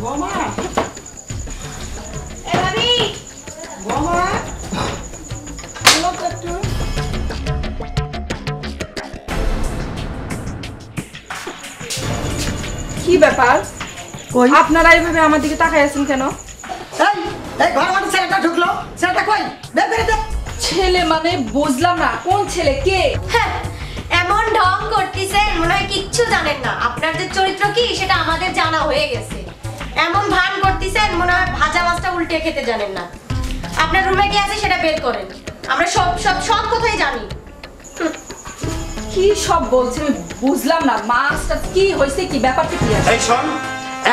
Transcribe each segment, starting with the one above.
বৌমা এ ভাবি বৌমা চলো তো একটু কি ব্যাপার কই আপনারা এইভাবে আমার দিকে তাকায় আছেন কেন? এই এই ঘর মানে ছেলেটা ঢুকলো ছেলেটা কই বের করে দে ছেলে মানে বুঝলাম না কোন ছেলে কে? হ্যাঁ, এমন ঢং করতেছেন মনে হয় কিচ্ছু জানেন না। আপনার যে চরিত্র কি সেটা আমাদের জানা হয়ে গেছে। এমন ভান করতেছেন মনে হয় ভাজা মাছটা উল্টে খেতে জানেন না। আপনার রুমে কি আছে সেটা বের করেন, আমরা সব সব সব কথাই জানি। কি সব বলছেন বুঝলাম না। মাছটা কি হইছে, কি ব্যাপারটা কি আছে? এই শোন,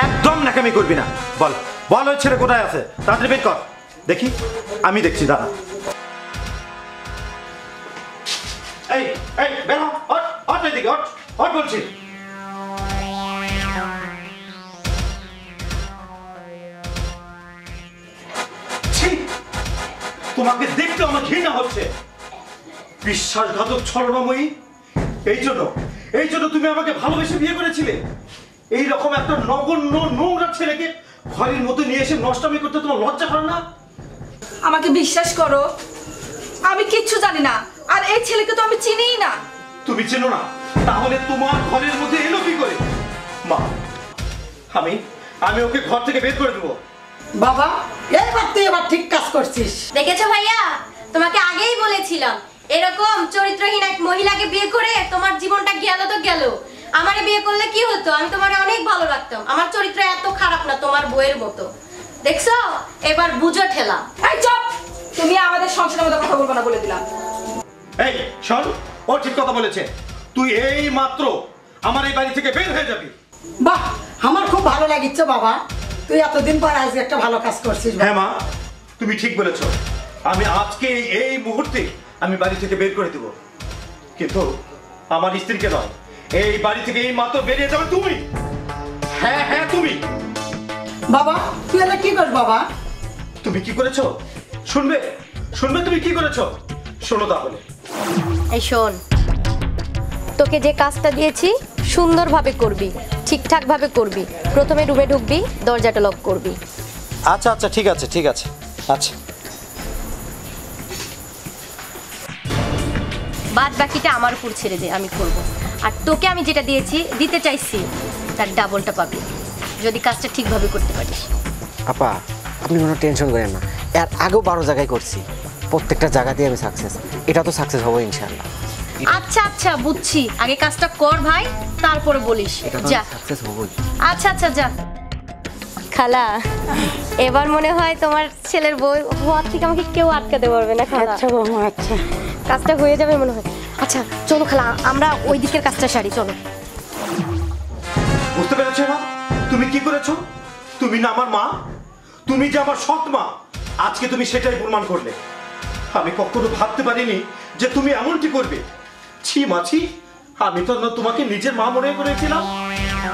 একদম নাকামি করবি না। বল বল ওই ছেলে কোথায় আছে, তাড়াতাড়ি বের কর। দেখি, আমি দেখছি, দাঁড়া। এই এই বের হ, হট হট এদিকে, হট হট বলছি। তোমাকে দেখতে আমার ঘৃণা হচ্ছে। বিশ্বাসঘাতক ছলনাময়ী। এই জন্য তুমি আমাকে ভালোবেসে বিয়ে করেছিলে? এই রকম একটা নগণ্য নোংরা ছেলেকে ঘরের মধ্যে নিয়ে এসে নষ্টামি করতে তোমার লজ্জা করে না? আমাকে বিশ্বাস করো, আমি কিচ্ছু জানি না। আর এই ছেলেকে তো আমি চিনিই না। তুমি চেনো না? তাহলে তোমার ঘরের মধ্যে এলো কি করে? মা, আমি ওকে ঘর থেকে বের করে দেবো। বাবা এইবার তুই এবার ঠিক কাজ করছিস। দেখেছো ভাইয়া, তোমাকে আগেই বলেছিলাম এরকম চরিত্রহীন এক মহিলাকে বিয়ে করে তোমার জীবনটা গেল তো গেল। আমারে বিয়ে করলে কি হতো? আমি তোমারে অনেক ভালো রাখতাম। আমার চরিত্র এত খারাপ না তোমার বইয়ের মতো। দেখছো, এবার বুঝো ঠেলা। এই চুপ, তুমি আমাদের সংসারের মধ্যে কথা বলবো না বলে দিলাম। এই শোন, ও ঠিক কথা বলেছে। তুই এই মাত্র আমার এই বাড়ি থেকে বের হয়ে যাবি। বাহ, আমার খুব ভালো লাগিচ্ছে বাবা। তুই এতদিন পর আজকে একটা ভালো কাজ করছিস। হ্যাঁ মা, তুমি ঠিক বলেছো। আমি আজকে এই মুহূর্তে আমি বাড়ি থেকে বের করে দেব। কিন্তু আমার স্ত্রীকে নয়, এই বাড়ি থেকে এই মাত্র বেরিয়ে যাবে তুমি। হ্যাঁ হ্যাঁ তুমি। বাবা তুই এলে কি কর বাবা? তুমি কি করেছো শুনবে? তুমি কি করেছো শোনো তাহলে। এই শোন, তোকে যে কাজটা দিয়েছি সুন্দরভাবে করবি, ঠিকঠাক ভাবে করবি। প্রথমে রুমে ঢুকবি, দরজাটা লক করবি। আচ্ছা আচ্ছা, ঠিক আছে ঠিক আছে। আচ্ছা, বাদ বাকিটা আমার উপর ছেড়ে দে, আমি করব। আর তোকে আমি যেটা দিতে চাইছি তার ডাবলটা পাবি যদি কাজটা ঠিকভাবে করতে পারিস। আপা, আপনি কোনো টেনশন করেন না। এর আগেও 12 জায়গায় করছি, প্রত্যেকটা জায়গাতেই আমি সাকসেস। এটা তো সাকসেস হবো ইনশাআল্লাহ। আচ্ছা আচ্ছা, বুঝছি। আগে কাজটা কর ভাই, তারপরে বলিস। যা, সাকসেস হবই। আচ্ছা আচ্ছা যা। খালা, এবার মনে হয় তোমার ছেলের বই হওয়ার থেকে আমাকে কেউ আটকাতে পারবে না খালা। আচ্ছা বাবা, আচ্ছা কাজটা হয়ে যাবে মনে হয়। আচ্ছা চলো খালা, আমরা ওই দিকের কাজটা সারি, চলো। বুঝতে পেরেছো না তুমি কি করেছো? তুমি না আমার মা, তুমি যে আমার সৎ মা, আজকে তুমি সেটাই প্রমাণ করলে। আমি কখনো ভাবতে পারিনি যে তুমি এমনটি করবে। ছি মাছি, আমি তো তোমাকে নিজের মা মনে করেছিলাম,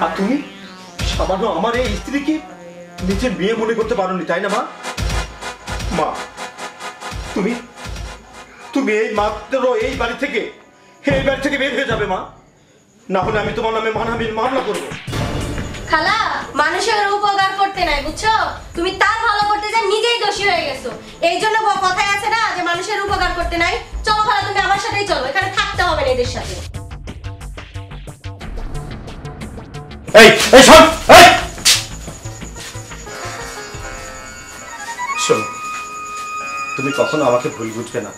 আর তুমি সামান্য আমার এই স্ত্রীকে নিজের মেয়ে মনে করতে পারোনি, তাই না মা? মা, তুমি এই মাত্র এই বাড়ি থেকে বের হয়ে যাবে মা, না হলে আমি তোমার নামে মানহানির মামলা করবো। খালা, মানুষের উপকার করতে নাই, বুঝছো? তুমি তার ভালো করতে যা নিজেই দোষী হয়ে গেছো। এই জন্য কথায় আছে না যে মানুষের উপকার করতে নাই। চলো খালা, তুমি আমার সাথেই চলো, এখানে থাকতে হবে না এদের সাথে। এই শোন, শোন, তুমি কখনো আমাকে ভুল বুঝবে না।